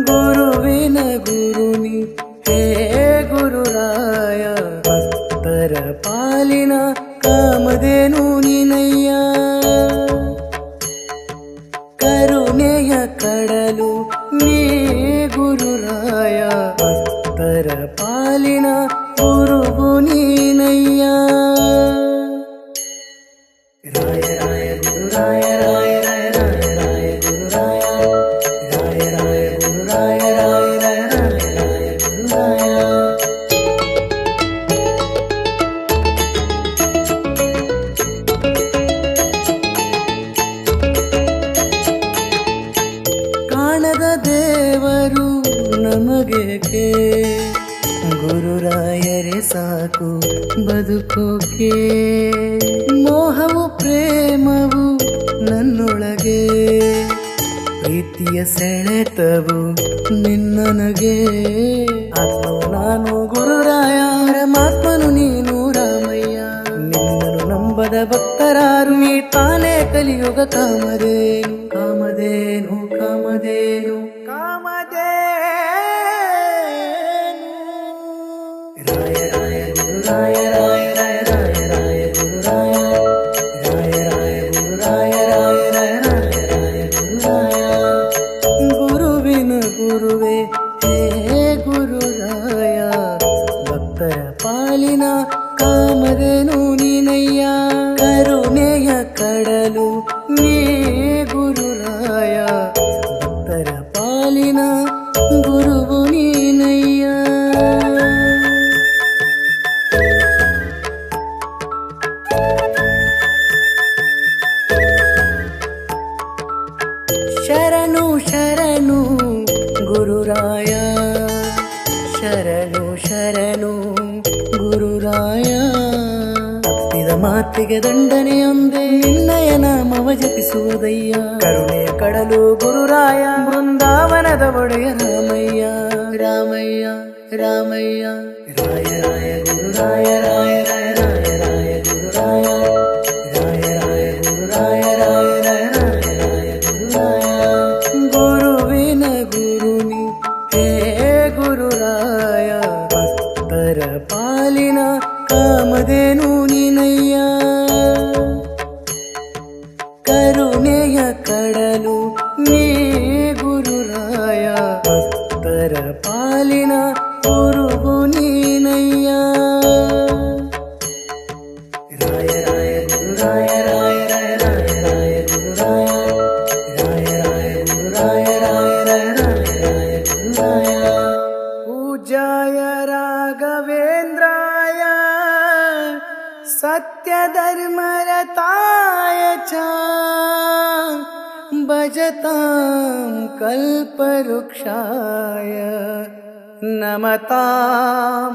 ಗುರುವಿನ ಗುರುನಿ ಹೇ ಗುರುರಾಯ, ಭಕ್ತರ ಪಾಲಿನ ಕಾಮಧೇನು ನೀನಯ್ಯ. ಕರುಣೆಯ ಕಡಲು ನೀ ಗುರುರಾಯ, ಭಕ್ತರ ಪಾಲಿನ ಗುರುವು ನೀನಯ್ಯ. ರಾಯ ರಾಯ ಗುರುರಾಯ, ರಾಯ ರಾಯ ರಾಯ ರಾಯ ಗುರುರಾಯ, ರಾಯ ರಾಯ ಗುರುರಾಯ, ರಾಯ ರಾಯ ರಾಯ ರಾಯ ಗುರುರಾಯ. ಕಾಣದ ದೇವರು ನಮಗೇಕೆ, ಗುರುರಾಯರೇ ಸಾಕು ಬದುಕೋಕೆ. ಮೋಹವು ಪ್ರೇಮವು ನನ್ನೊಳಗೆ, ಪ್ರೀತಿಯ ಸೆಳೆತವು ನಿನ್ನನಗೆ. ಆತ್ಮವು ನಾನು ಗುರುರಾಯ, ಪರಮಾತ್ಮನು ನೀನು ರಾಮಯ್ಯ. ನಿನ್ನನು ನಂಬದ ಭಕ್ತರಾರು, ನೀ ತಾನೇ ಕಲಿಯುಗ ಕಾಮಧೇನು. ಕಾಮಧೇನು ಕಾಮಧೇನು ಕಾಮಧೇನು. ರಾಯ ರಾಯ ಗುರುರಾಯ, ರಾಯ ರಾಯ ರಾಯ ರಾಯ ಗುರುರಾಯ, ರಾಯ ರಾಯ ಗುರುರಾಯ, ರಾಯ ರಾಯ ರಾಯ ರಾಯ ಗುರುರಾಯ. ಗುರುವಿನ ಗುರುವೇ ಹೇ ಗುರುರಾಯ, ಭಕ್ತರ ಪಾಲಿನ ಕಾಮಧೇನು ನೀನಯ್ಯ. ಕರುಣೆಯ ಕಡಲು ನೀ ಗುರುರಾಯ, ಭಕ್ತರ ಪಾಲಿನ ಗುರುವು ನೀನಯ್ಯ. ಶರಣು ಶರಣು ಗುರುರಾಯ, ಶರಣು ಶರಣು ಗುರುರಾಯ. ತಪ್ಪಿದ ಮಾತಿಗೆ ದಂಡನೆಯೊಂದೇ, ನಿನ್ನಯ ನಾಮವ ಜಪಿಸುವುದಯ್ಯ. ಕರುಣೆಯ ಕಡಲು ಗುರುರಾಯ, ಬೃಂದಾವನದ ಒಡೆಯ ರಾಮಯ್ಯ. ರಾಮಯ್ಯ ರಾಮಯ್ಯ. ರಾಯ ರಾಯ ಗುರುರಾಯ, ರಾಯ ರಾಯ ರಾಯ ರಾಯ ಗುರುರಾಯ, ರಾಯ ರಾಯ ಗುರುರಾಯ, ರಾಯ ರಾಯ ರಾಯ ರಾಯ ಗುರುರಾಯ. ಗುರುವಿನ ಗುರುನಿ ಹೇ ಗುರುರಾಯ, ಭಕ್ತರ ಪಾಲಿನ ಕಾಮಧೇನು ನೀನಯ್ಯ. ಕರುಣೆಯ ಕಡಲು ನೀ ಗುರುರಾಯ, ಭಕ್ತರ ಪಾಲಿನ ಗುರುವು ನೀನಯ್ಯ. ರಾಯ ರಾಯ ಗುರುರಾಯ, ರಾಯ ರಾಯ ರಾಯ ರಾಯ ಗುರುರಾಯ, ರಾಯ ರಾಯ ಗುರುರಾಯ, ರಾಯ ರಾಯ ರಾಯ ರಾಯ ಗುರುರಾಯ. ಪೂಜ್ಯಾಯ ರಾಘವೇಂದ್ರಾಯ, सत्यधर्मरताय च भजतां कल्पवृक्षाय नमतां